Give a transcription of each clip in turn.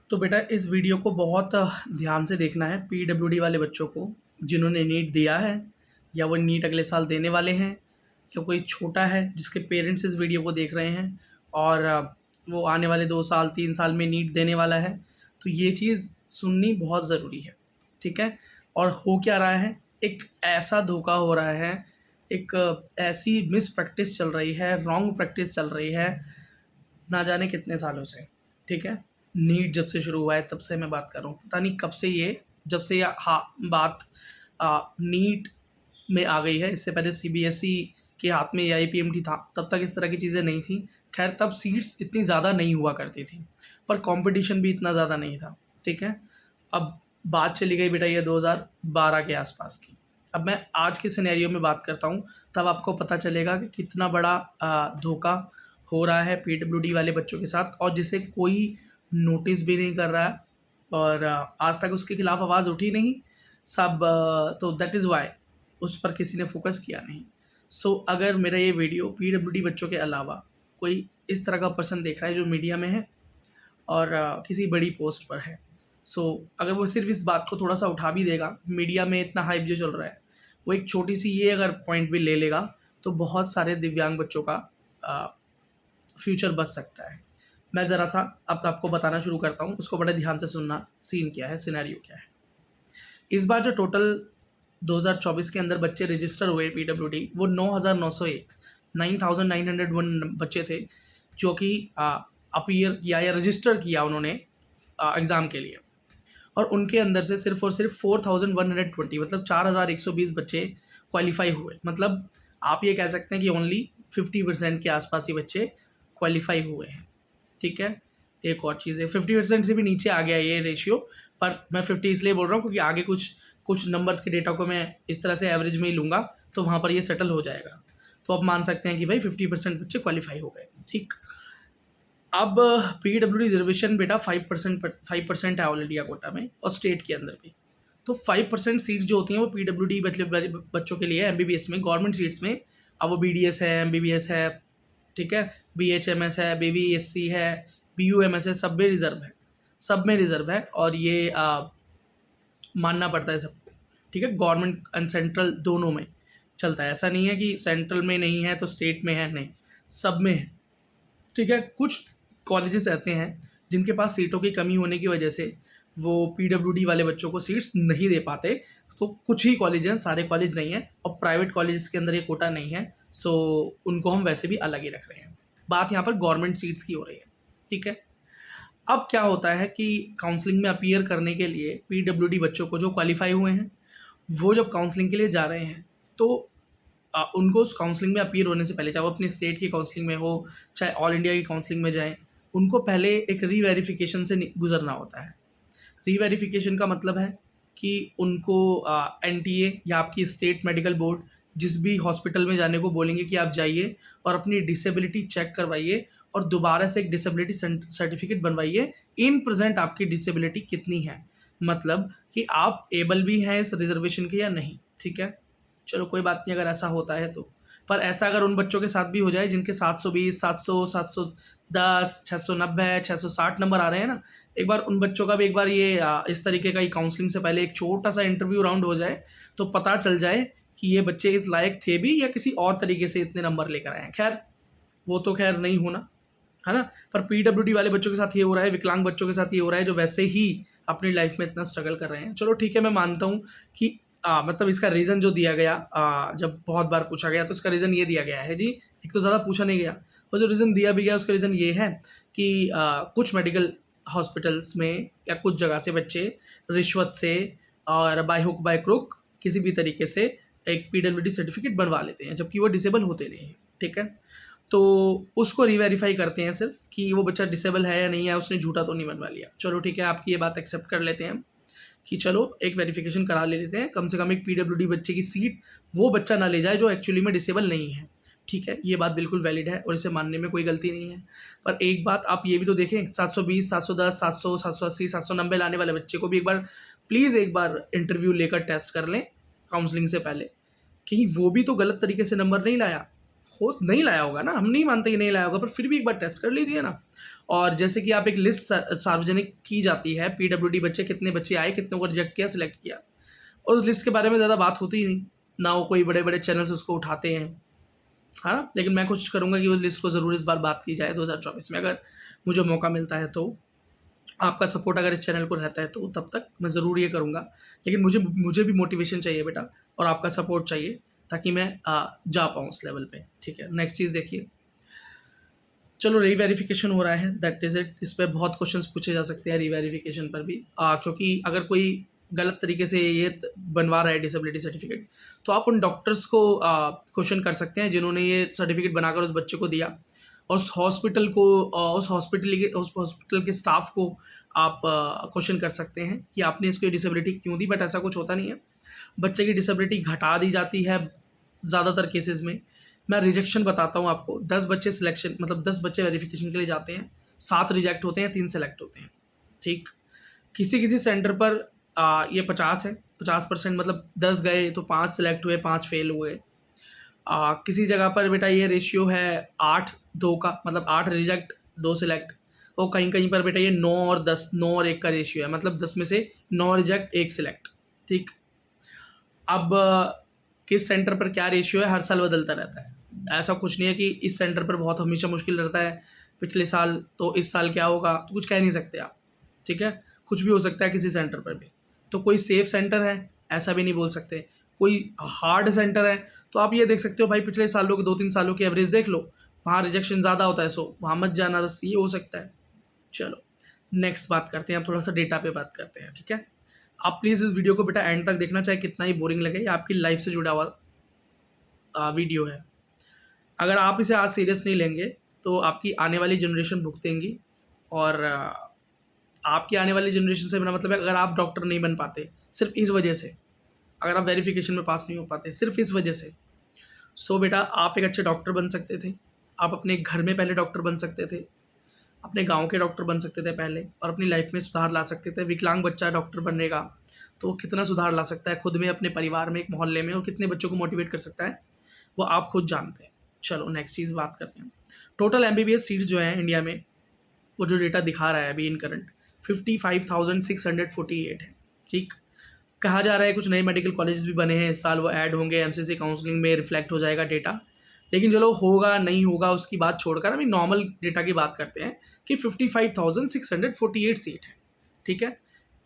तो बेटा इस वीडियो को बहुत ध्यान से देखना है। पीडब्ल्यूडी वाले बच्चों को जिन्होंने नीट दिया है या वो नीट अगले साल देने वाले हैं, या कोई छोटा है जिसके पेरेंट्स इस वीडियो को देख रहे हैं और वो आने वाले 2 साल 3 साल में नीट देने वाला है, तो ये चीज़ सुननी बहुत ज़रूरी है। ठीक है। और हो क्या रहा है, एक ऐसा धोखा हो रहा है, एक ऐसी मिस प्रैक्टिस चल रही है, रॉन्ग प्रैक्टिस चल रही है ना जाने कितने सालों से। ठीक है। नीट जब से शुरू हुआ है तब से मैं बात कर रहा हूँ, पता नहीं कब से ये, जब से ये बात नीट में आ गई है। इससे पहले सीबीएसई के हाथ में एआईपीएमटी था, तब तक इस तरह की चीज़ें नहीं थी। खैर तब सीट्स इतनी ज़्यादा नहीं हुआ करती थी, पर कंपटीशन भी इतना ज़्यादा नहीं था। ठीक है। अब बात चली गई बेटा ये 2012 के आसपास की। अब मैं आज के सिनेरियो में बात करता हूँ, तब आपको पता चलेगा कि कितना बड़ा धोखा हो रहा है पीडब्ल्यूडी वाले बच्चों के साथ, और जिसे कोई नोटिस भी नहीं कर रहा है और आज तक उसके खिलाफ आवाज़ उठी नहीं। सब तो दैट इज़ वाई उस पर किसी ने फोकस किया नहीं। सो अगर मेरा ये वीडियो पीडब्ल्यूडी बच्चों के अलावा कोई इस तरह का पर्सन देख रहा है जो मीडिया में है और किसी बड़ी पोस्ट पर है, सो अगर वो सिर्फ इस बात को थोड़ा सा उठा भी देगा, मीडिया में इतना हाइप जो चल रहा है, वो एक छोटी सी ये अगर पॉइंट भी ले लेगा, तो बहुत सारे दिव्यांग बच्चों का फ्यूचर बच सकता है। मैं ज़रा सा अब आपको बताना शुरू करता हूँ, उसको बड़े ध्यान से सुनना। सीन क्या है, सिनेरियो क्या है। इस बार जो टोटल 2024 के अंदर बच्चे रजिस्टर हुए पीडब्ल्यूडी, वो 9,901 9,901 बच्चे थे जो कि अपीयर किया या रजिस्टर किया उन्होंने एग्ज़ाम के लिए। और उनके अंदर से सिर्फ और सिर्फ 4,120 मतलब 4,120 बच्चे क्वालिफाई हुए। मतलब आप ये कह सकते हैं कि ओनली 50% के आसपास ही बच्चे क्वालिफाई हुए हैं। ठीक है। एक और चीज़ है, 50% से भी नीचे आ गया ये रेशियो, पर मैं 50 इसलिए बोल रहा हूँ क्योंकि आगे कुछ नंबर्स के डेटा को मैं इस तरह से एवरेज में ही लूँगा, तो वहाँ पर ये सेटल हो जाएगा। तो अब मान सकते हैं कि भाई 50% बच्चे क्वालिफाई हो गए। ठीक। अब पीडब्ल्यूडी रिजर्वेशन बेटा 5% है ऑल इंडिया कोटा में और स्टेट के अंदर भी। तो 5% सीट जो होती हैं वो पीडब्ल्यूडी बच्चों के लिए एमबीबीएस में, गवर्नमेंट सीट्स में। अब वो बीडीएस है, एमबीबीएस है, ठीक है, बीएचएमएस है, बीबीएससी है, बीयूएमएस है, सब में रिजर्व है, सब में रिजर्व है। और ये मानना पड़ता है सबको। ठीक है। गवर्नमेंट एंड सेंट्रल दोनों में चलता है, ऐसा नहीं है कि सेंट्रल में नहीं है तो स्टेट में है, नहीं, सब में है। ठीक है। कुछ कॉलेजेस ऐसे हैं जिनके पास सीटों की कमी होने की वजह से वो पीडब्ल्यूडी वाले बच्चों को सीट्स नहीं दे पाते। तो कुछ ही कॉलेज हैं, सारे कॉलेज नहीं हैं, और प्राइवेट कॉलेजेस के अंदर ये कोटा नहीं है, सो उनको हम वैसे भी अलग ही रख रहे हैं। बात यहाँ पर गवर्नमेंट सीट्स की हो रही है। ठीक है। अब क्या होता है कि काउंसलिंग में अपीयर करने के लिए पीडब्ल्यूडी बच्चों को जो क्वालिफाई हुए हैं, वो जब काउंसलिंग के लिए जा रहे हैं, तो उनको उस काउंसलिंग में अपीयर होने से पहले, चाहे वो अपनी स्टेट की काउंसलिंग में हो, चाहे ऑल इंडिया की काउंसलिंग में जाएँ, उनको पहले एक रीवेरिफिकेशन से गुजरना होता है। रीवेरिफिकेशन का मतलब है कि उनको एनटीए या आपकी स्टेट मेडिकल बोर्ड जिस भी हॉस्पिटल में जाने को बोलेंगे कि आप जाइए और अपनी डिसेबिलिटी चेक करवाइए और दोबारा से एक डिसेबिलिटी सर्टिफिकेट बनवाइए, इन प्रेजेंट आपकी डिसेबिलिटी कितनी है, मतलब कि आप एबल भी हैं इस रिजर्वेशन के या नहीं। ठीक है। चलो कोई बात नहीं अगर ऐसा होता है तो। पर ऐसा अगर उन बच्चों के साथ भी हो जाए जिनके 720, 700, 710, 690, 660 नंबर आ रहे हैं ना, एक बार उन बच्चों का भी एक बार ये इस तरीके का ही काउंसलिंग से पहले एक छोटा सा इंटरव्यू राउंड हो जाए, तो पता चल जाए कि ये बच्चे इस लायक थे भी या किसी और तरीके से इतने नंबर लेकर आए हैं। खैर वो तो खैर नहीं होना है ना, पर पीडब्ल्यूडी वाले बच्चों के साथ ये हो रहा है, विकलांग बच्चों के साथ ये हो रहा है जो वैसे ही अपनी लाइफ में इतना स्ट्रगल कर रहे हैं। चलो ठीक है, मैं मानता हूँ कि मतलब इसका रीज़न जो दिया गया, जब बहुत बार पूछा गया तो इसका रीज़न ये दिया गया है जी, एक तो ज़्यादा पूछा नहीं गया, और जो रीज़न दिया भी गया उसका रीज़न ये है कि कुछ मेडिकल हॉस्पिटल्स में या कुछ जगह से बच्चे रिश्वत से और बाय हुक बाय क्रुक किसी भी तरीके से एक पीडब्ल्यूडी सर्टिफिकेट बनवा लेते हैं, जबकि वो डिसेबल होते नहीं हैं। ठीक है। तो उसको रीवेरीफाई करते हैं सिर्फ कि वो बच्चा डिसेबल है या नहीं है, उसने झूठा तो नहीं बनवा लिया। चलो ठीक है, आपकी ये बात एक्सेप्ट कर लेते हैं कि चलो एक वेरिफिकेशन करा ले लेते हैं, कम से कम एक पीडब्ल्यूडी बच्चे की सीट वो बच्चा ना ले जाए जो एक्चुअली में डिसेबल नहीं है। ठीक है, ये बात बिल्कुल वैलिड है और इसे मानने में कोई गलती नहीं है। पर एक बात आप ये भी तो देखें, 720, 710, 700, 780, 790 लाने वाले बच्चे को भी एक बार प्लीज़ एक बार इंटरव्यू लेकर टेस्ट कर लें काउंसलिंग से पहले, कि वो भी तो गलत तरीके से नंबर नहीं लाया हो, नहीं लाया होगा ना, हम नहीं मानते कि नहीं लाया होगा, पर फिर भी एक बार टेस्ट कर लीजिए ना। और जैसे कि आप एक लिस्ट सार्वजनिक की जाती है, पीडब्ल्यूडी बच्चे कितने बच्चे आए, कितनों को रिजेक्ट किया, सिलेक्ट किया, और उस लिस्ट के बारे में ज़्यादा बात होती ही नहीं, ना वो कोई बड़े बड़े चैनल्स उसको उठाते हैं, है ना। लेकिन मैं कोशिश करूँगा कि उस लिस्ट को ज़रूर इस बार बात की जाए 2024 में, अगर मुझे मौका मिलता है तो। आपका सपोर्ट अगर इस चैनल को रहता है तो तब तक मैं ज़रूर ये करूँगा। लेकिन मुझे भी मोटिवेशन चाहिए बेटा, और आपका सपोर्ट चाहिए, ताकि मैं जा पाऊँ उस लेवल पे, ठीक है। नेक्स्ट चीज़ देखिए, चलो रीवेरिफिकेशन हो रहा है, दैट इज़ इट। इस पे बहुत क्वेश्चंस पूछे जा सकते हैं रीवेरिफिकेशन पर भी, क्योंकि अगर कोई गलत तरीके से ये बनवा रहा है डिसेबिलिटी सर्टिफिकेट, तो आप उन डॉक्टर्स को क्वेश्चन कर सकते हैं जिन्होंने ये सर्टिफिकेट बनाकर उस बच्चे को दिया, और उस हॉस्पिटल के स्टाफ को आप क्वेश्चन कर सकते हैं कि आपने इसको डिसेबिलिटी क्यों दी। बट ऐसा कुछ होता नहीं है, बच्चे की डिसेबिलिटी घटा दी जाती है ज़्यादातर केसेस में। मैं रिजेक्शन बताता हूँ आपको, 10 बच्चे सिलेक्शन, मतलब 10 बच्चे वेरिफिकेशन के लिए जाते हैं, 7 रिजेक्ट होते हैं, 3 सेलेक्ट होते हैं, ठीक। किसी किसी सेंटर पर ये 50 है, 50%, मतलब 10 गए तो 5 सेलेक्ट हुए, 5 फेल हुए। किसी जगह पर बेटा ये रेशियो है 8-2 का, मतलब 8 रिजेक्ट 2 सिलेक्ट। और कहीं कहीं पर बेटा ये 9 और 10, 9 और 1 का रेशियो है, मतलब 10 में से 9 रिजेक्ट 1 सिलेक्ट, ठीक। अब किस सेंटर पर क्या रेशियो है हर साल बदलता रहता है, ऐसा कुछ नहीं है कि इस सेंटर पर बहुत हमेशा मुश्किल रहता है पिछले साल, तो इस साल क्या होगा तो कुछ कह नहीं सकते आप, ठीक है। कुछ भी हो सकता है किसी सेंटर पर भी, तो कोई सेफ सेंटर है ऐसा भी नहीं बोल सकते, कोई हार्ड सेंटर है तो आप ये देख सकते हो भाई पिछले सालों के 2-3 सालों की एवरेज देख लो, वहाँ रिजेक्शन ज़्यादा होता है, सो वहाँ मत जाना, बस ये हो सकता है। चलो नेक्स्ट बात करते हैं, आप थोड़ा सा डेटा पे बात करते हैं, ठीक है। आप प्लीज़ इस वीडियो को बेटा एंड तक देखना, चाहे कितना ही बोरिंग लगे, ये आपकी लाइफ से जुड़ा हुआ वीडियो है। अगर आप इसे आज सीरियस नहीं लेंगे तो आपकी आने वाली जनरेशन भुगतेंगी, और आपकी आने वाली जनरेशन से मेरा मतलब है अगर आप डॉक्टर नहीं बन पाते सिर्फ इस वजह से, अगर आप वेरिफिकेशन में पास नहीं हो पाते सिर्फ इस वजह से, सो बेटा आप एक अच्छे डॉक्टर बन सकते थे, आप अपने घर में पहले डॉक्टर बन सकते थे, अपने गांव के डॉक्टर बन सकते थे पहले, और अपनी लाइफ में सुधार ला सकते थे। विकलांग बच्चा डॉक्टर बनेगा तो वो कितना सुधार ला सकता है खुद में, अपने परिवार में, एक मोहल्ले में, और कितने बच्चों को मोटिवेट कर सकता है वो आप खुद जानते हैं। चलो नेक्स्ट चीज़ बात करते हैं। टोटल MBBS सीट्स जो हैं इंडिया में, वो जो डेटा दिखा रहा है अभी इन करंट 55,648 है, ठीक। कहा जा रहा है कुछ नए मेडिकल कॉलेजेस भी बने हैं इस साल, वो ऐड होंगे, MCC काउंसलिंग में रिफ्लेक्ट हो जाएगा डेटा। लेकिन चलो होगा नहीं होगा उसकी बात छोड़कर अभी नॉर्मल डेटा की बात करते हैं कि 55,648 सीट है, ठीक है।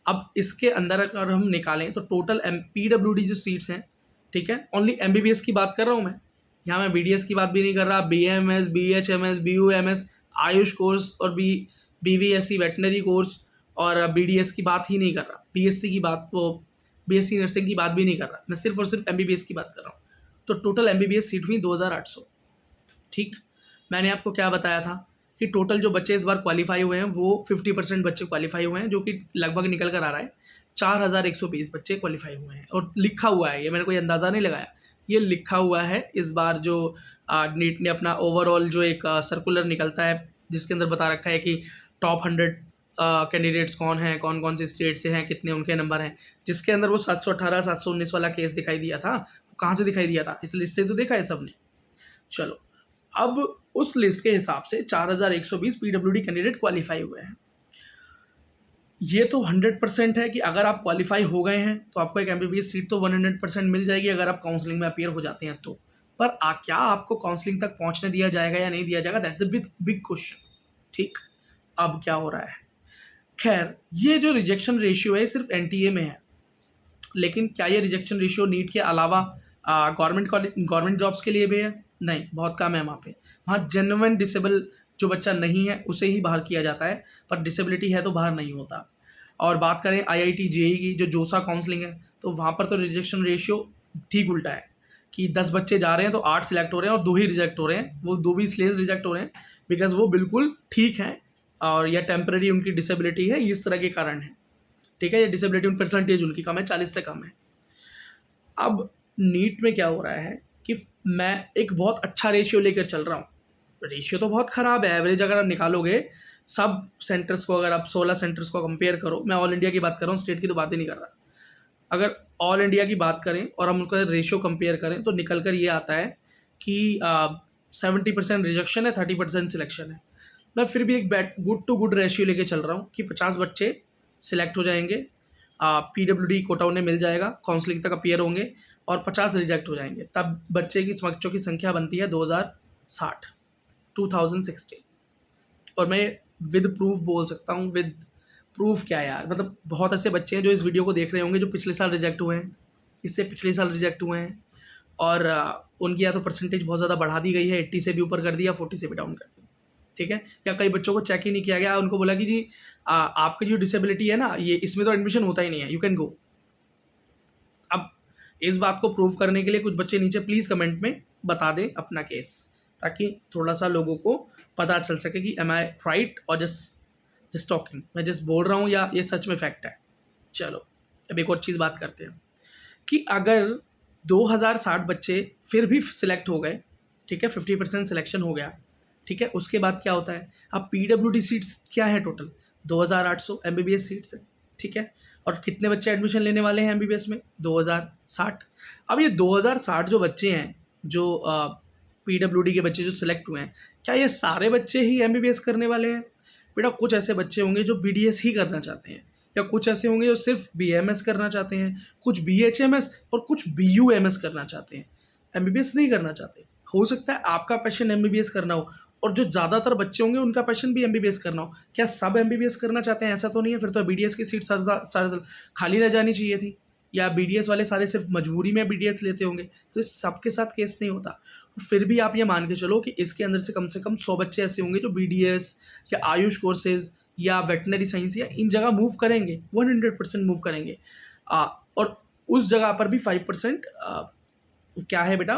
अब इसके अंदर अगर हम निकालें तो टोटल PWD जो सीट्स हैं, ठीक है, ओनली MBBS की बात कर रहा हूँ मैं, यहाँ मैं BDS की बात भी नहीं कर रहा, BAMS, BHMS, BUMS, Ayush course, और BVSC वेटनरी कोर्स, और BDS की बात ही नहीं कर रहा, BSc की बात, वो BSc नर्सिंग की बात भी नहीं कर रहा, मैं सिर्फ और सिर्फ MBBS की बात कर रहा हूँ। तो टोटल MBBS सीट हुई 2,800, ठीक। मैंने आपको क्या बताया था कि टोटल जो बच्चे इस बार क्वालिफाई हुए हैं वो 50% बच्चे क्वालिफाई हुए हैं, जो कि लगभग निकल कर आ रहा है 4,120 बच्चे क्वालिफाई हुए हैं। और लिखा हुआ है, ये मैंने कोई अंदाज़ा नहीं लगाया, ये लिखा हुआ है इस बार जो नीट ने अपना ओवरऑल जो एक सर्कुलर निकलता है जिसके अंदर बता रखा है कि टॉप 100 कैंडिडेट्स कौन हैं, कौन कौन से स्टेट से हैं, कितने उनके नंबर हैं, जिसके अंदर वो 718 719 वाला केस दिखाई दिया था। कहाँ से दिखाई दिया था, इस लिस्ट से तो देखा है सबने। चलो अब उस लिस्ट के हिसाब से 4,120 PWD कैंडिडेट क्वालिफाई हुए हैं। ये तो 100% है कि अगर आप क्वालिफाई हो गए हैं तो आपको एक MBBS सीट तो 100% मिल जाएगी अगर आप काउंसलिंग में अपीयर हो जाते हैं तो। पर क्या आपको काउंसलिंग तक पहुंचने दिया जाएगा या नहीं दिया जाएगा, दैट्स द बिग क्वेश्चन, ठीक। अब क्या हो रहा है, खैर ये जो रिजेक्शन रेशियो है सिर्फ NTA में है, लेकिन क्या ये रिजेक्शन रेशियो नीट के अलावा गवर्नमेंट जॉब्स के लिए भी है? नहीं, बहुत कम है वहाँ पे। वहाँ जेन्युइन डिसेबल जो बच्चा नहीं है उसे ही बाहर किया जाता है, पर डिसेबिलिटी है तो बाहर नहीं होता। और बात करें IIT JEE की जो जोसा काउंसलिंग है, तो वहाँ पर तो रिजेक्शन रेशियो ठीक उल्टा है कि 10 बच्चे जा रहे हैं तो 8 सिलेक्ट हो रहे हैं और 2 ही रिजेक्ट हो रहे हैं, वो 2 भी इसलिए रिजेक्ट हो रहे हैं बिकॉज वो बिल्कुल ठीक हैं और या टेम्पररी उनकी डिसेबिलिटी है, इस तरह के कारण है, ठीक है। या डिसेबिलिटी परसेंटेज उनकी कम है, 40 से कम है। अब नीट में क्या हो रहा है कि मैं एक बहुत अच्छा रेशियो लेकर चल रहा हूँ, रेशियो तो बहुत ख़राब है, एवरेज अगर आप निकालोगे सब सेंटर्स को, अगर आप 16 सेंटर्स को कंपेयर करो, मैं ऑल इंडिया की बात कर रहा हूँ, स्टेट की तो बात ही नहीं कर रहा, अगर ऑल इंडिया की बात करें और हम उनका रेशियो कंपेयर करें तो निकल कर ये आता है कि 70% रिजेक्शन है, 30% सिलेक्शन है। मैं फिर भी एक गुड टू गुड रेशियो लेके चल रहा हूँ कि 50 बच्चे सिलेक्ट हो जाएंगे, PWD कोटा उन्हें मिल जाएगा, काउंसलिंग तक अपीयर होंगे और 50 रिजेक्ट हो जाएंगे। तब बच्चों की संख्या बनती है 2060 और मैं विद प्रूफ बोल सकता हूँ, विद प्रूफ क्या यार, मतलब बहुत ऐसे बच्चे हैं जो इस वीडियो को देख रहे होंगे जो पिछले साल रिजेक्ट हुए हैं, इससे पिछले साल रिजेक्ट हुए हैं और उनकी या तो परसेंटेज बहुत ज़्यादा बढ़ा दी गई है, 80 से भी ऊपर कर दिया, 40 से भी डाउन कर दिया, ठीक है। या कई बच्चों को चेक ही नहीं किया गया, उनको बोला कि जी आपकी जो डिसेबिलिटी है ना, ये इसमें तो एडमिशन होता ही नहीं है, यू कैन गो। अब इस बात को प्रूव करने के लिए कुछ बच्चे नीचे प्लीज़ कमेंट में बता दें अपना केस, ताकि थोड़ा सा लोगों को पता चल सके कि एम आई राइट और जस्ट टॉकिंग, मैं जस्ट बोल रहा हूँ या ये सच में फैक्ट है। चलो अब एक और चीज़ बात करते हैं कि अगर 2060 बच्चे फिर भी सिलेक्ट हो गए, ठीक है, 50% सिलेक्शन हो गया, ठीक है, उसके बाद क्या होता है। अब PWD सीट्स क्या है, टोटल 2800 MBBS सीट्स है, ठीक है, और कितने बच्चे एडमिशन लेने वाले हैं MBBS में, 2060। अब ये 2060 जो बच्चे हैं, जो PWD के बच्चे जो सिलेक्ट हुए हैं, क्या ये सारे बच्चे ही MBBS करने वाले हैं? बेटा कुछ ऐसे बच्चे होंगे जो BDS ही करना चाहते हैं, या कुछ ऐसे होंगे जो सिर्फ BMS करना चाहते हैं, कुछ BHMS और कुछ BUMS करना चाहते हैं, MBBS नहीं करना चाहते। हो सकता है आपका पैशन MBBS करना हो, और जो ज़्यादातर बच्चे होंगे उनका पैशन भी MBBS करना हो। क्या सब MBBS करना चाहते हैं? ऐसा तो नहीं है, फिर तो BDS की सीट सारे खाली रह जानी चाहिए थी, या BDS वाले सारे सिर्फ मजबूरी में BDS लेते होंगे। तो इस सबके साथ केस नहीं होता। फिर भी आप ये मान के चलो कि इसके अंदर से कम 100 बच्चे ऐसे होंगे जो BDS या आयुष कोर्सेज या वेटनरी साइंस या इन जगह मूव करेंगे, 100% मूव करेंगे। और उस जगह पर भी 5% क्या है बेटा,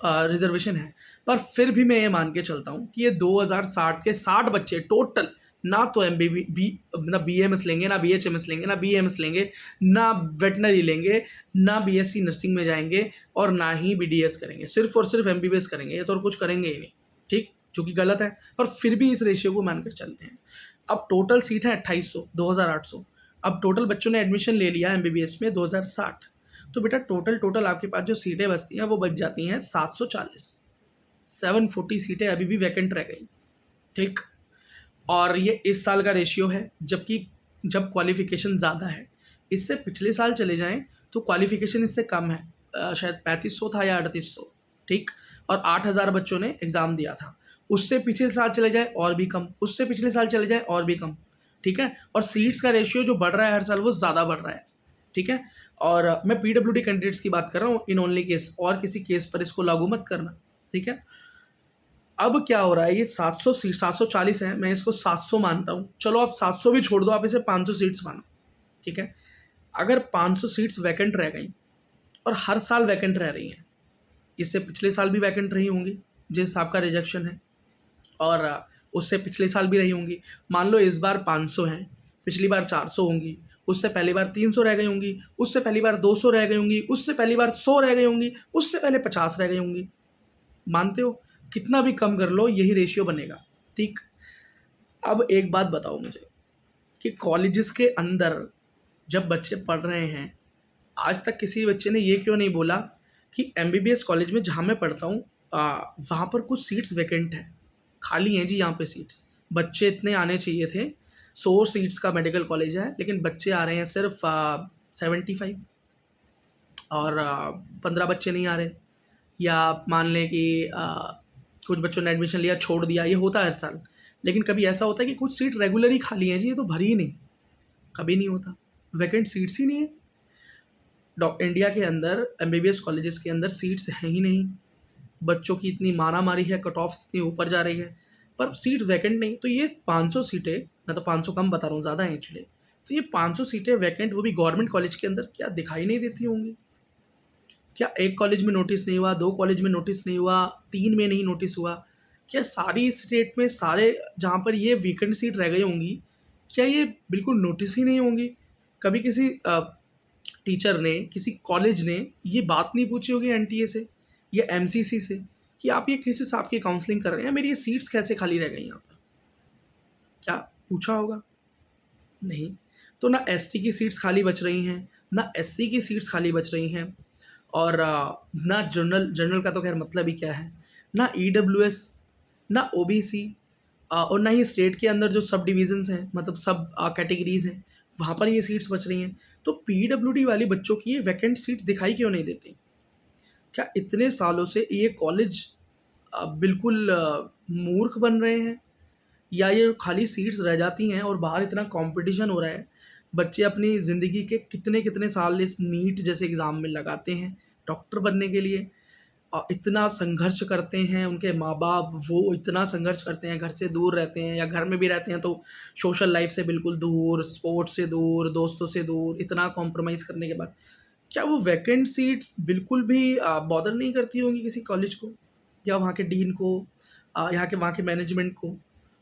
रिजर्वेशन है। पर फिर भी मैं ये मान के चलता हूँ कि ये 2060 के 60 बच्चे टोटल ना तो ना BMS लेंगे, ना BHMS लेंगे, ना BMS लेंगे, ना वेटनरी लेंगे, ना BSc नर्सिंग में जाएंगे और ना ही BDS करेंगे, सिर्फ और सिर्फ MBBS करेंगे, ये तो और कुछ करेंगे ही नहीं, ठीक, जो कि गलत है। पर फिर भी इस रेशियो को मानकर चलते हैं। अब टोटल सीट है 2800, 2800। अब टोटल बच्चों ने एडमिशन ले लिया MBBS में 2060, तो बेटा टोटल आपके पास जो सीटें बचती हैं वो बच जाती हैं 740, 740 सीटें अभी भी वैकेंट रह गई, ठीक। और ये इस साल का रेशियो है, जबकि जब क्वालिफिकेशन ज़्यादा है। इससे पिछले साल चले जाएं तो क्वालिफिकेशन इससे कम है, शायद 3500 था या 3800, ठीक, और 8000 बच्चों ने एग्ज़ाम दिया था। उससे पिछले साल चले जाए और भी कम, उससे पिछले साल चले जाए और भी कम, ठीक है। और सीट्स का रेशियो जो बढ़ रहा है हर साल वो ज़्यादा बढ़ रहा है, ठीक है। और मैं PWD कैंडिडेट्स की बात कर रहा हूँ इन ओनली केस, और किसी केस पर इसको लागू मत करना, ठीक है। अब क्या हो रहा है, ये 740 है, मैं इसको 700 मानता हूँ। चलो आप 700 भी छोड़ दो, आप इसे 500 सीट्स मानो, ठीक है। अगर 500 सीट्स वैकेंट रह गई और हर साल वैकेंट रह रही हैं, इससे पिछले साल भी वैकेंट रही होंगी जिस हिसाब का रिजेक्शन है, और उससे पिछले साल भी रही होंगी। मान लो इस बार 500 हैं, पिछली बार 400 होंगी, उससे पहली बार 300 रह गई होंगी, उससे पहली बार 200 रह गई होंगी, उससे पहली बार 100 रह गई होंगी, उससे पहले 50 रह गई होंगी। मानते हो, कितना भी कम कर लो यही रेशियो बनेगा, ठीक। अब एक बात बताओ मुझे कि कॉलेजेस के अंदर जब बच्चे पढ़ रहे हैं, आज तक किसी बच्चे ने ये क्यों नहीं बोला कि MBBS कॉलेज में जहाँ मैं पढ़ता हूँ वहाँ पर कुछ सीट्स वैकेंट हैं, खाली हैं जी यहाँ पे सीट्स, बच्चे इतने आने चाहिए थे, 100 सीट्स का मेडिकल कॉलेज है, लेकिन बच्चे आ रहे हैं सिर्फ 75, और 15 बच्चे नहीं आ रहे। या आप मान लें कि कुछ बच्चों ने एडमिशन लिया छोड़ दिया, ये होता है हर साल। लेकिन कभी ऐसा होता है कि कुछ सीट रेगुलर ही खाली हैं जी, ये तो भरी ही नहीं, कभी नहीं होता, वैकेंट सीट्स ही नहीं है। इंडिया के अंदर MBBS कॉलेजेस के अंदर सीट्स हैं ही नहीं, बच्चों की इतनी मारा मारी है, कट ऑफ इतनी ऊपर जा रही है, पर सीट वैकेंट नहीं। तो ये 500 सीटें, मैं तो 500 कम बता रहा हूँ, ज़्यादा है एक्चुअली, तो ये 500 सीटें वैकेंट, वो भी गवर्नमेंट कॉलेज के अंदर, क्या दिखाई नहीं देती होंगी? क्या एक कॉलेज में नोटिस नहीं हुआ, 2 कॉलेज में नोटिस नहीं हुआ, 3 में नहीं नोटिस हुआ? क्या सारी स्टेट में, सारे जहाँ पर ये वैकेंट सीट रह गई होंगी, क्या ये बिल्कुल नोटिस ही नहीं होंगी? कभी किसी टीचर ने, किसी कॉलेज ने ये बात नहीं पूछी होगी NTA से या MCC से कि आप ये किस हिसाब की काउंसलिंग कर रहे हैं, मेरी ये सीट्स कैसे खाली रह गई यहाँ पर? क्या पूछा होगा? नहीं। तो ना ST की सीट्स खाली बच रही हैं, ना SC की सीट्स खाली बच रही हैं, और ना जनरल का तो खैर मतलब ही क्या है, ना EWS, ना OBC, और ना ही स्टेट के अंदर जो सब डिविजन्स हैं, मतलब सब कैटेगरीज हैं, वहाँ पर ये सीट्स बच रही हैं। तो पीडब्ल्यूडी वाले बच्चों की ये वैकेंट सीट्स दिखाई क्यों नहीं देती? क्या इतने सालों से ये कॉलेज बिल्कुल मूर्ख बन रहे हैं, या ये खाली सीट्स रह जाती हैं और बाहर इतना कंपटीशन हो रहा है, बच्चे अपनी ज़िंदगी के कितने कितने साल इस नीट जैसे एग्ज़ाम में लगाते हैं डॉक्टर बनने के लिए, इतना संघर्ष करते हैं, उनके माँ बाप वो इतना संघर्ष करते हैं, घर से दूर रहते हैं या घर में भी रहते हैं तो सोशल लाइफ से बिल्कुल दूर, स्पोर्ट्स से दूर, दोस्तों से दूर, इतना कॉम्प्रोमाइज़ करने के बाद क्या वो वैकेंट सीट्स बिल्कुल भी बॉदर नहीं करती होंगी किसी कॉलेज को या वहाँ के डीन को, यहाँ के वहाँ के मैनेजमेंट को,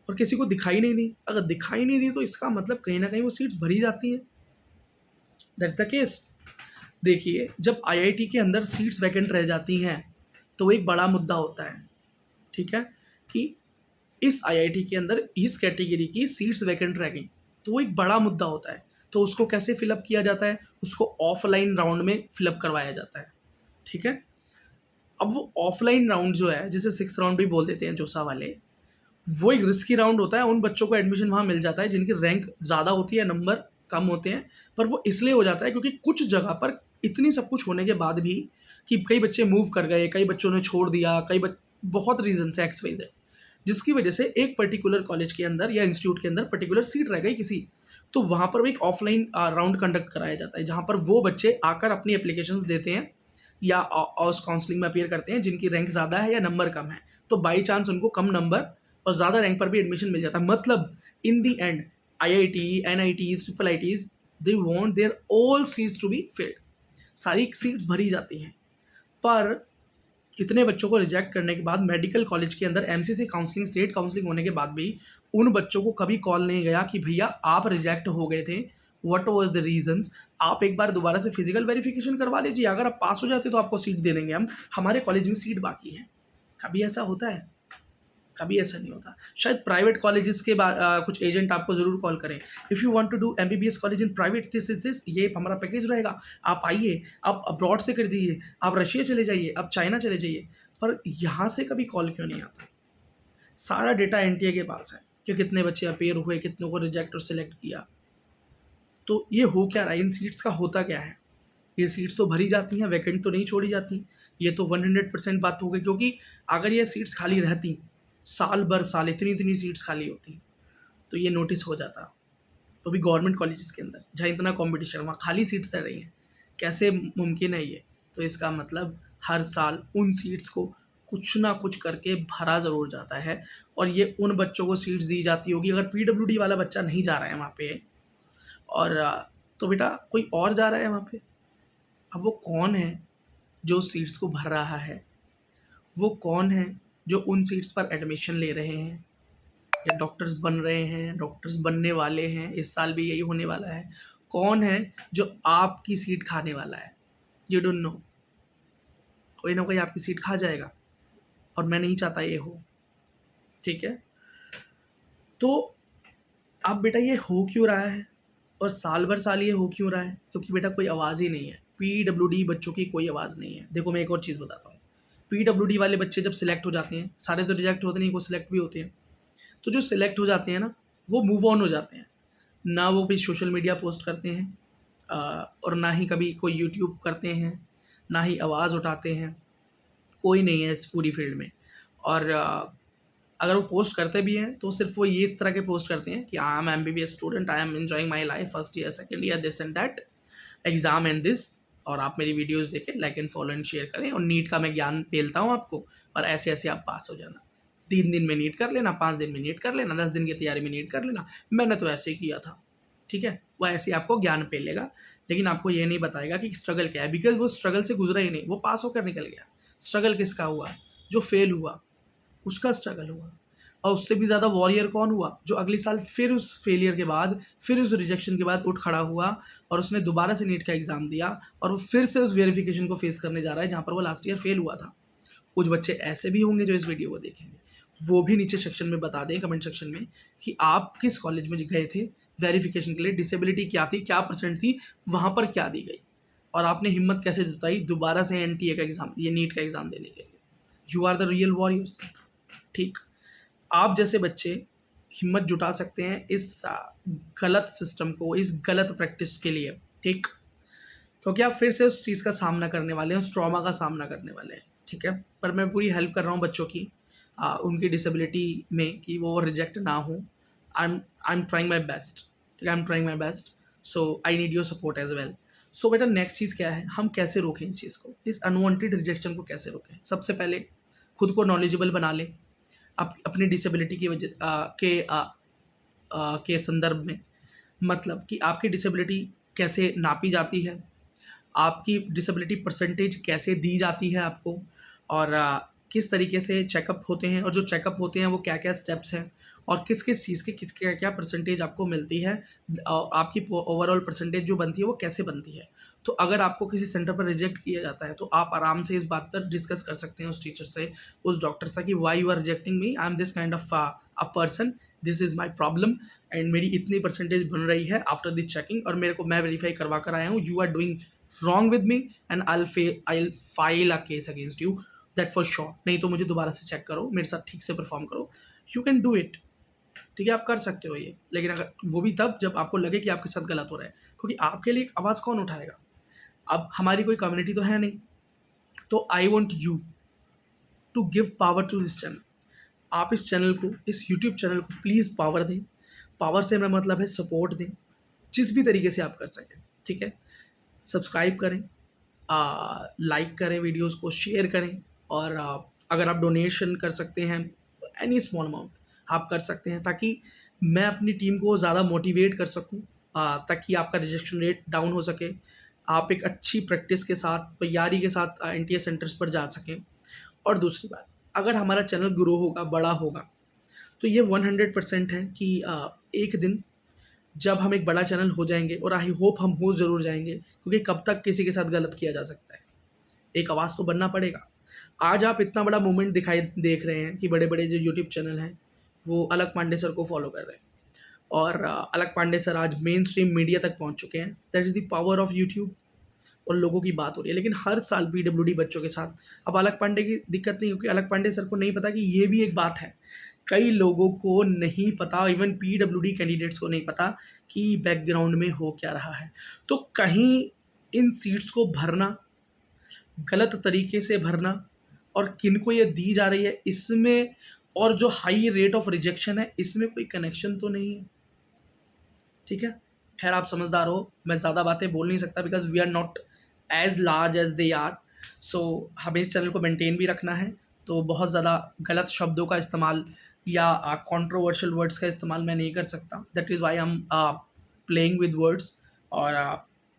और किसी को दिखाई नहीं दी? अगर दिखाई नहीं दी तो इसका मतलब कहीं ना कहीं वो सीट्स भरी जाती हैं। That's the case. देखिए, जब आईआईटी के अंदर सीट्स वैकेंट रह जाती हैं तो वो एक बड़ा मुद्दा होता है, ठीक है, कि इस आईआईटी के अंदर इस कैटेगरी की सीट्स वैकेंट रह गई, तो वो एक बड़ा मुद्दा होता है। तो उसको कैसे फिलअप किया जाता है? उसको ऑफलाइन राउंड में फिलअप करवाया जाता है, ठीक है। अब वो ऑफलाइन राउंड जो है, जिसे 6th राउंड भी बोल देते हैं जोसा वाले, वो एक रिस्की राउंड होता है। उन बच्चों को एडमिशन वहाँ मिल जाता है जिनकी रैंक ज़्यादा होती है, नंबर कम होते हैं, पर वो इसलिए हो जाता है क्योंकि कुछ जगह पर इतनी सब कुछ होने के बाद भी कि कई बच्चे मूव कर गए, कई बच्चों ने छोड़ दिया, बहुत रीज़न है एक्स वाई जेड, जिसकी वजह से एक पर्टिकुलर कॉलेज के अंदर या इंस्टीट्यूट के अंदर पर्टिकुलर सीट रह गई किसी, तो वहाँ पर वो एक ऑफलाइन राउंड कंडक्ट कराया जाता है जहाँ पर वो बच्चे आकर अपनी एप्लीकेशंस देते हैं या उस काउंसलिंग में अपीयर करते हैं जिनकी रैंक ज़्यादा है या नंबर कम है, तो बाई चांस उनको कम नंबर और ज़्यादा रैंक पर भी एडमिशन मिल जाता है। मतलब in the end IIT, NITs, triple ITs, they want their all seats to be filled, सारी सीट्स भरी जाती हैं। पर इतने बच्चों को रिजेक्ट करने के बाद मेडिकल कॉलेज के अंदर एमसीसी काउंसलिंग, स्टेट काउंसलिंग होने के बाद भी उन बच्चों को कभी कॉल नहीं गया कि भैया आप रिजेक्ट हो गए थे, व्हाट वाज द रीजंस, आप एक बार दोबारा से फिजिकल वेरिफिकेशन करवा लीजिए, अगर आप पास हो जाते तो आपको सीट दे देंगे हम, हमारे कॉलेज में सीट बाकी है। कभी ऐसा होता है? कभी ऐसा नहीं होता। शायद प्राइवेट कॉलेजेस के कुछ एजेंट आपको ज़रूर कॉल करें, if you want to do MBBS college in private, this ये हमारा पैकेज रहेगा, आप आइए, आप अब्रॉड से कर दीजिए, आप रशिया चले जाइए, आप चाइना चले जाइए। पर यहाँ से कभी कॉल क्यों नहीं आता? सारा डेटा एनटीए के पास है कि कितने बच्चे अपेयर हुए, कितनों को रिजेक्ट और सिलेक्ट किया। तो ये हो क्या रहा है? इन सीट्स का होता क्या है? ये सीट्स तो भरी जाती हैं, वैकेंट तो नहीं छोड़ी जाती। ये तो 100% बात हो गई, क्योंकि अगर ये सीट्स खाली रहती, साल भर साल इतनी सीट्स खाली होती, तो ये नोटिस हो जाता। तो भी गवर्नमेंट कॉलेजेस के अंदर जहाँ इतना कॉम्पिटिशन, वहाँ खाली सीट्स रह रही हैं, कैसे मुमकिन है ये? तो इसका मतलब हर साल उन सीट्स को कुछ ना कुछ करके भरा ज़रूर जाता है, और ये उन बच्चों को सीट्स दी जाती होगी। अगर पीडब्ल्यूडी वाला बच्चा नहीं जा रहा है वहाँ पे, और तो बेटा कोई और जा रहा है वहाँ पे। अब वो कौन है जो सीट्स को भर रहा है? वो कौन है जो उन सीट्स पर एडमिशन ले रहे हैं या डॉक्टर्स बन रहे हैं, डॉक्टर्स बनने वाले हैं, इस साल भी यही होने वाला है? कौन है जो आपकी सीट खाने वाला है? You don't know. कोई ना कोई आपकी सीट खा जाएगा, और मैं नहीं चाहता ये हो, ठीक है। तो अब बेटा ये हो क्यों रहा है, और साल भर साल ये हो क्यों रहा है? क्योंकि बेटा कोई आवाज़ ही नहीं है। पीडब्ल्यूडी बच्चों की कोई आवाज़ नहीं है। देखो, मैं एक और चीज़ बताता हूँ। पीडब्ल्यूडी वाले बच्चे जब सिलेक्ट हो जाते हैं, सारे तो रिजेक्ट होते नहीं, कुछ सिलेक्ट भी होते हैं, तो जो सिलेक्ट हो जाते हैं ना, वो मूव ऑन हो जाते हैं। ना वो भी सोशल मीडिया पोस्ट करते हैं, और ना ही कभी कोई यूट्यूब करते हैं, ना ही आवाज़ उठाते हैं। कोई नहीं है इस पूरी फील्ड में। और अगर वो पोस्ट करते भी हैं तो सिर्फ वो ये इस तरह के पोस्ट करते हैं कि I am MBBS student, I am enjoying my life, first year, second year, this and that, exam and this, और आप मेरी वीडियोस देखें, like and follow and share करें, और नीट का मैं ज्ञान पेलता हूँ आपको, और ऐसे ऐसे आप पास हो जाना। 3 दिन में नीट कर लेना, 5 दिन में नीट कर लेना, 10 दिन की तैयारी में नीट कर लेना, मैंने तो ऐसे ही किया था, ठीक है। वो ऐसे आपको ज्ञान पेलेगा, लेकिन आपको ये नहीं बताएगा कि स्ट्रगल क्या है, बिकॉज वो स्ट्रगल से गुजरा ही नहीं, वो पास होकर निकल गया। स्ट्रगल किसका हुआ? जो फेल हुआ उसका स्ट्रगल हुआ। और उससे भी ज़्यादा वॉरियर कौन हुआ? जो अगले साल फिर उस फेलियर के बाद, फिर उस रिजेक्शन के बाद उठ खड़ा हुआ, और उसने दोबारा से नीट का एग्ज़ाम दिया, और वो फिर से उस वेरिफिकेशन को फेस करने जा रहा है जहाँ पर वो लास्ट ईयर फेल हुआ था। कुछ बच्चे ऐसे भी होंगे जो इस वीडियो को देखेंगे, वो भी नीचे सेक्शन में बता दें, कमेंट सेक्शन में, कि आप किस कॉलेज में गए थे वेरिफिकेशन के लिए, डिसेबिलिटी क्या थी, क्या परसेंट थी, वहाँ पर क्या दी गई, और आपने हिम्मत कैसे जुटाई दोबारा से एनटीए का एग्ज़ाम, ये नीट का एग्ज़ाम देने के लिए। You are the real warriors, ठीक। आप जैसे बच्चे हिम्मत जुटा सकते हैं इस गलत सिस्टम को, इस गलत प्रैक्टिस के लिए, ठीक? क्योंकि आप फिर से उस चीज़ का सामना करने वाले हैं, उस ट्रॉमा का सामना करने वाले हैं, ठीक है? पर मैं पूरी हेल्प कर रहा हूँ बच्चों की उनकी डिसेबिलिटी में, कि वो रिजेक्ट ना हो। I am trying my best, ठीक है? I am trying my best, so I need your support as well. So बेटा नेक्स्ट चीज़ क्या है, हम कैसे रोकें इस चीज़ को, इस अनवांटेड रिजेक्शन को कैसे रोकें? सबसे पहले खुद को नॉलेजेबल बना लें अपनी डिसेबिलिटी की वजह के संदर्भ में। मतलब कि आपकी डिसेबिलिटी कैसे नापी जाती है, आपकी डिसेबिलिटी परसेंटेज कैसे दी जाती है आपको, और किस तरीके से चेकअप होते हैं, और जो चेकअप होते हैं वो क्या-क्या स्टेप्स हैं, और किस-किस चीज़ की क्या-क्या परसेंटेज आपको मिलती है, आपकी ओवरऑल परसेंटेज जो बनती है वो कैसे बनती है। तो अगर आपको किसी सेंटर पर रिजेक्ट किया जाता है तो आप आराम से इस बात पर डिस्कस कर सकते हैं उस टीचर से, उस डॉक्टर से, कि why you are rejecting me, I am this kind of a person, this is my problem and मेरी इतनी परसेंटेज बन रही है आफ्टर दिस चेकिंग, और मेरे को मैं वेरीफाई करवा कर आया हूँ, you are doing wrong with me and I'll file a case against you, that for sure। नहीं तो मुझे दोबारा से चेक करो, मेरे साथ ठीक से परफॉर्म करो, यू कैन डू इट, ठीक है? आप कर सकते हो ये, लेकिन अगर वो भी तब जब आपको लगे कि आपके साथ गलत हो रहा है, क्योंकि आपके लिए एक आवाज़ कौन उठाएगा? अब हमारी कोई कम्युनिटी तो है नहीं, तो I want you to give power to this channel. आप इस चैनल को, इस यूट्यूब चैनल को प्लीज़ पावर दें। पावर से मेरा मतलब है सपोर्ट दें, जिस भी तरीके से आप कर सकें, ठीक है? सब्सक्राइब करें, लाइक करें, वीडियोस को शेयर करें, और अगर आप डोनेशन कर सकते हैं, एनी स्मॉल अमाउंट आप कर सकते हैं, ताकि मैं अपनी टीम को ज़्यादा मोटिवेट कर सकूं, ताकि आपका रिजेक्शन रेट डाउन हो सके, आप एक अच्छी प्रैक्टिस के साथ, तैयारी के साथ एनटीए सेंटर्स पर जा सकें। और दूसरी बात, अगर हमारा चैनल ग्रो होगा, बड़ा होगा, तो ये 100% है कि एक दिन जब हम एक बड़ा चैनल हो जाएंगे, और आई होप हम हो ज़रूर जाएंगे, क्योंकि कब तक किसी के साथ गलत किया जा सकता है, एक आवाज़ तो बनना पड़ेगा। आज आप इतना बड़ा मूवमेंट देख रहे हैं कि बड़े बड़े जो यूट्यूब चैनल हैं वो अलग पांडे सर को फॉलो कर रहे हैं, और अलग पांडे सर आज मेन स्ट्रीम मीडिया तक पहुंच चुके हैं। That is the power of YouTube, और लोगों की बात हो रही है। लेकिन हर साल पीडब्ल्यूडी बच्चों के साथ, अब अलग पांडे की दिक्कत नहीं, क्योंकि अलग पांडे सर को नहीं पता कि ये भी एक बात है। कई लोगों को नहीं पता, इवन पीडब्ल्यूडी कैंडिडेट्स को नहीं पता कि बैकग्राउंड में हो क्या रहा है। तो कहीं इन सीट्स को भरना, गलत तरीके से भरना, और किनको ये दी जा रही है इसमें, और जो हाई रेट ऑफ रिजेक्शन है इसमें कोई कनेक्शन तो नहीं है, ठीक है? खैर आप समझदार हो, मैं ज़्यादा बातें बोल नहीं सकता, because we are not as large as they are. So हमें इस चैनल को मेंटेन भी रखना है, तो बहुत ज़्यादा गलत शब्दों का इस्तेमाल या कंट्रोवर्शियल वर्ड्स का इस्तेमाल मैं नहीं कर सकता। That is why I am playing with words, और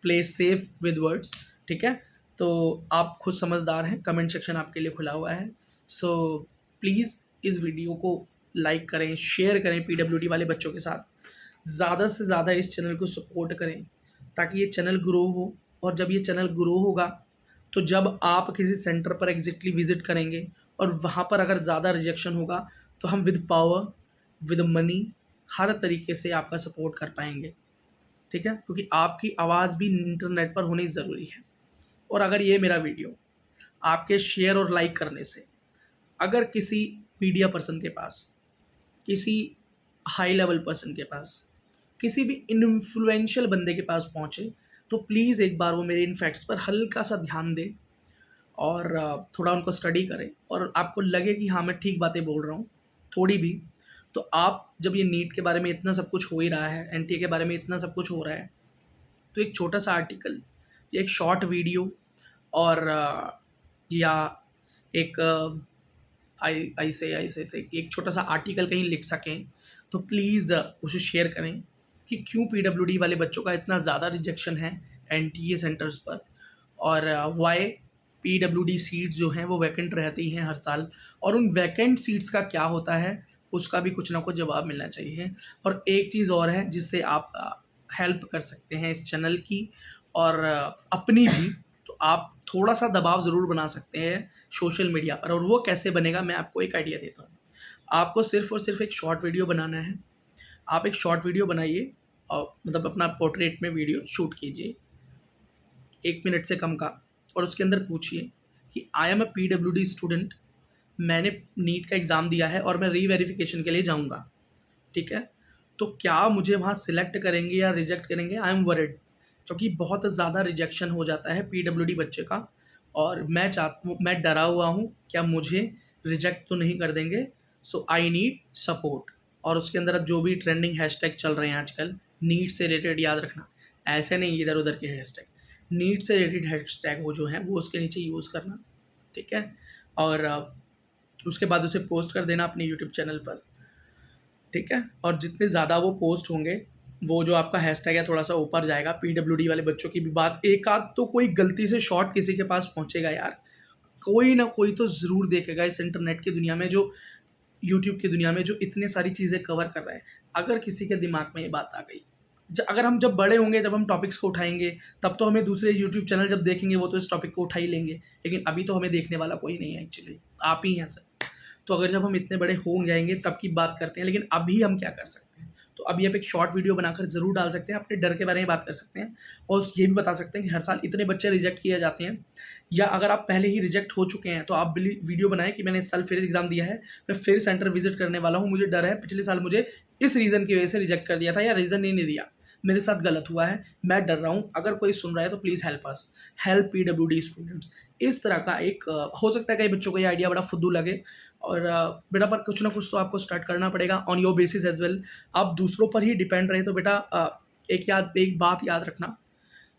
प्ले सेफ विद वर्ड्स, ठीक है? तो आप खुद समझदार हैं, कमेंट सेक्शन आपके लिए खुला हुआ है। सो प्लीज़ इस वीडियो को लाइक करें, शेयर करें पीडब्ल्यूडी वाले बच्चों के साथ, ज़्यादा से ज़्यादा इस चैनल को सपोर्ट करें, ताकि ये चैनल ग्रो हो। और जब ये चैनल ग्रो होगा, तो जब आप किसी सेंटर पर एग्जैक्टली विज़िट करेंगे, और वहाँ पर अगर ज़्यादा रिजेक्शन होगा, तो हम विद पावर, विद मनी, हर तरीके से आपका सपोर्ट कर पाएंगे, ठीक है? क्योंकि आपकी आवाज़ भी इंटरनेट पर होनी ज़रूरी है। और अगर ये मेरा वीडियो आपके शेयर और लाइक करने से अगर किसी मीडिया पर्सन के पास, किसी हाई लेवल पर्सन के पास, किसी भी इन्फ्लुएंशियल बंदे के पास पहुँचे, तो प्लीज़ एक बार वो मेरे इन फैक्ट्स पर हल्का सा ध्यान दें, और थोड़ा उनको स्टडी करें, और आपको लगे कि हाँ मैं ठीक बातें बोल रहा हूँ थोड़ी भी, तो आप जब ये नीट के बारे में इतना सब कुछ हो ही रहा है, एनटीए के बारे में इतना सब कुछ हो रहा है, तो एक छोटा सा आर्टिकल या एक शॉर्ट वीडियो, और या एक ऐसे एक छोटा सा आर्टिकल कहीं लिख सकें, तो प्लीज़ उसे शेयर करें कि क्यों पीडब्ल्यूडी वाले बच्चों का इतना ज़्यादा रिजेक्शन है एनटीए सेंटर्स पर, और वाई पीडब्ल्यूडी सीट्स जो हैं वो वैकेंट रहती हैं हर साल, और उन वैकेंट सीट्स का क्या होता है उसका भी कुछ ना कुछ जवाब मिलना चाहिए। और एक चीज़ और है जिससे आप हेल्प कर सकते हैं इस चैनल की, और अपनी भी, तो आप थोड़ा सा दबाव ज़रूर बना सकते हैं सोशल मीडिया पर। और वो कैसे बनेगा, मैं आपको एक आइडिया देता हूँ। आपको सिर्फ़ और सिर्फ एक शॉर्ट वीडियो बनाना है। आप एक शॉर्ट वीडियो बनाइए, और मतलब अपना पोर्ट्रेट में वीडियो शूट कीजिए 1 मिनट से कम का, और उसके अंदर पूछिए कि I am a PWD student, मैंने नीट का एग्ज़ाम दिया है और मैं रीवेरिफिकेशन के लिए जाऊँगा, ठीक है? तो क्या मुझे वहाँ सिलेक्ट करेंगे या रिजेक्ट करेंगे? आई एम वरिड, क्योंकि बहुत ज़्यादा रिजेक्शन हो जाता है पीडब्ल्यूडी बच्चे का, और मैं डरा हुआ हूँ, क्या मुझे रिजेक्ट तो नहीं कर देंगे? सो आई नीड सपोर्ट। और उसके अंदर अब जो भी ट्रेंडिंग हैशटैग चल रहे हैं आजकल, नीट से रिलेटेड याद रखना, ऐसे नहीं इधर-उधर के हैशटैग, नीट से रिलेटेड हैशटैग वो जो हैं, वो उसके नीचे यूज़ करना, ठीक है? और उसके बाद उसे पोस्ट कर देना अपने यूट्यूब चैनल पर, ठीक है? और जितने ज़्यादा वो पोस्ट होंगे, वो जो आपका हैशटैग है थोड़ा-सा ऊपर जाएगा। पीडब्ल्यूडी वाले बच्चों की भी बात, एक आध तो कोई गलती से शॉर्ट किसी के पास पहुँचेगा यार। कोई ना कोई तो ज़रूर देखेगा इस इंटरनेट की दुनिया में, जो यूट्यूब की दुनिया में, जो इतनी सारी चीज़ें कवर कर रहा है। अगर किसी के दिमाग में ये बात आ गई, अगर हम जब बड़े होंगे, जब हम टॉपिक्स को उठाएँगे, तब तो हमें दूसरे यूट्यूब चैनल जब देखेंगे, वो तो इस टॉपिक को उठा ही लेंगे। लेकिन अभी तो हमें देखने वाला कोई नहीं है एक्चुअली, आप ही हैं सब। तो अगर जब हम इतने बड़े हो जाएँगे तब की बात करते हैं, लेकिन अभी हम क्या कर सकते हैं? तो अभी आप एक शॉर्ट वीडियो बनाकर ज़रूर डाल सकते हैं, अपने डर के बारे में बात कर सकते हैं, और ये भी बता सकते हैं कि हर साल इतने बच्चे रिजेक्ट किए जाते हैं, या अगर आप पहले ही रिजेक्ट हो चुके हैं, तो आप वीडियो बनाएँ कि मैंने इस साल फिर एग्ज़ाम दिया है, मैं फिर सेंटर विज़िट करने वाला हूँ, मुझे डर है, पिछले साल मुझे इस रीज़न की वजह से रिजेक्ट कर दिया था, या रीज़न ही नहीं दिया, मेरे साथ गलत हुआ है, मैं डर रहा हूँ, अगर कोई सुन रहा है तो please help us, help PWD students. इस तरह का एक हो सकता है कई बच्चों को ये आइडिया बड़ा फुद्दू लगे, और बेटा पर कुछ ना कुछ तो आपको स्टार्ट करना पड़ेगा on your basis as well. आप दूसरों पर ही डिपेंड रहे तो बेटा एक बात याद रखना,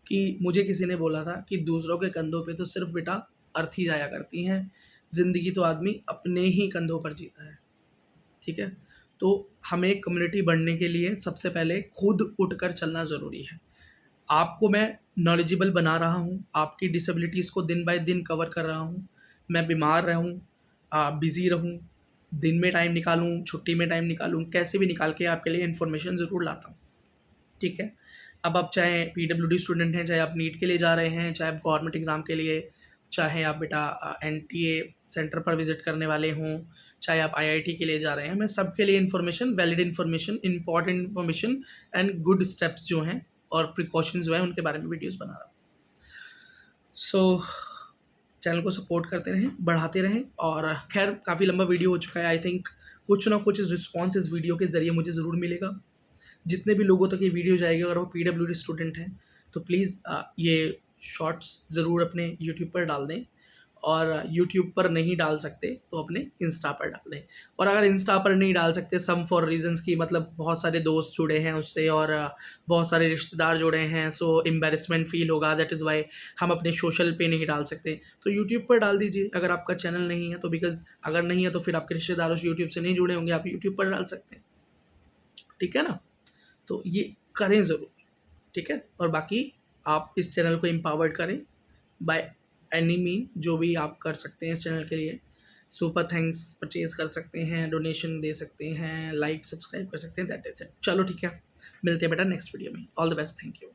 कि मुझे किसी ने बोला था कि दूसरों के कंधों पे तो सिर्फ़ बेटा अर्थी जाया करती हैं, ज़िंदगी तो आदमी अपने ही कंधों पर जीता है, ठीक है? तो हमें एक कम्युनिटी बढ़ने के लिए सबसे पहले खुद उठकर चलना ज़रूरी है। आपको मैं नॉलेजेबल बना रहा हूँ, आपकी डिसेबिलिटीज़ को दिन बाय दिन कवर कर रहा हूँ। मैं बीमार रहूँ, बिज़ी रहूँ, दिन में टाइम निकालूँ, छुट्टी में टाइम निकालूँ, कैसे भी निकाल के आपके लिए इन्फॉर्मेशन ज़रूर लाता हूँ, ठीक है? अब आप चाहे पीडब्ल्यूडी स्टूडेंट हैं, चाहे आप नीट के लिए जा रहे हैं, चाहे आप गवर्नमेंट एग्ज़ाम के लिए, चाहे आप बेटा एनटीए सेंटर पर विज़िट करने वाले हों, चाहे आप आईआईटी के लिए जा रहे हैं, मैं सबके लिए information, valid information, important information and good steps जो हैं और प्रिकॉशंस जो हैं, उनके बारे में वीडियोज़ बना रहा हूँ। सो चैनल को सपोर्ट करते रहें, बढ़ाते रहें, और ख़ैर काफ़ी लंबा वीडियो हो चुका है, आई थिंक कुछ ना कुछ रिस्पॉन्स इस वीडियो के ज़रिए मुझे ज़रूर मिलेगा। जितने भी लोगों तक ये वीडियो जाएगी, अगर वो पीडब्ल्यूडी स्टूडेंट हैं, तो प्लीज़ ये शॉर्ट्स ज़रूर अपने यूट्यूब पर डाल दें, और यूट्यूब पर नहीं डाल सकते तो अपने इंस्टा पर डाल दें। और अगर इंस्टा पर नहीं डाल सकते, सम फॉर रीज़न्स की, मतलब बहुत सारे दोस्त जुड़े हैं उससे, और बहुत सारे रिश्तेदार जुड़े हैं, सो एम्बैरेसमेंट फ़ील होगा, दैट इज़ व्हाई हम अपने सोशल पे नहीं डाल सकते। तो यूट्यूब पर डाल दीजिए, अगर आपका चैनल नहीं है तो, बिकॉज़ अगर नहीं है तो फिर आपके रिश्तेदार उस यूट्यूब से नहीं जुड़े होंगे, आप यूट्यूब पर डाल सकते हैं, ठीक है ना? तो ये करें ज़रूर, ठीक है? और बाकी आप इस चैनल को एम्पावर्ड करें बाय एनी मीन, जो भी आप कर सकते हैं इस चैनल के लिए। सुपर थैंक्स परचेज़ कर सकते हैं, डोनेशन दे सकते हैं, लाइक, सब्सक्राइब कर सकते हैं, दैट इज़ इट। चलो ठीक है, मिलते हैं बेटा नेक्स्ट वीडियो में। All the best, thank you.